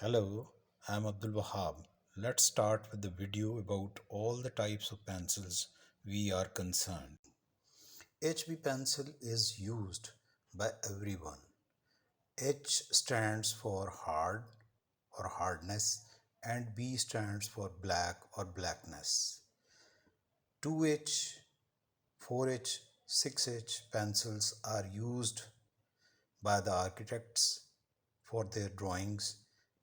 Hello, I'm Abdul Wahab. Let's start with the video about all the types of pencils we are concerned. HB pencil is used by everyone. H stands for hard or hardness and B stands for black or blackness. 2H, 4H, 6H pencils are used by the architects for their drawings,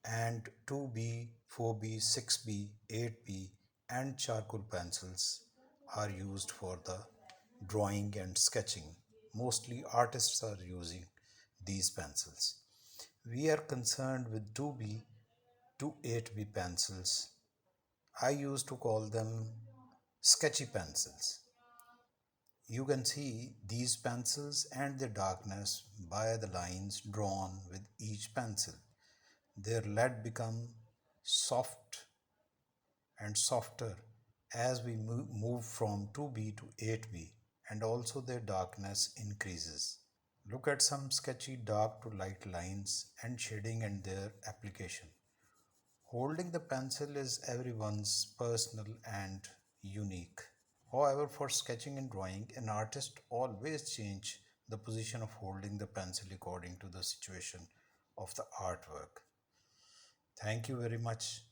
and 2B, 4B, 6B, 8B and charcoal pencils are used for the drawing and sketching. Mostly artists are using these pencils. We are concerned with 2B to 8B pencils. I used to call them sketchy pencils. You can see these pencils and their darkness by the lines drawn with each pencil. Their lead become soft and softer as we move from 2B to 8B, and also their darkness increases. Look at some sketchy dark to light lines and shading and their application. Holding the pencil is everyone's personal and unique. However, for sketching and drawing, an artist always change the position of holding the pencil according to the situation of the artwork. Thank you very much.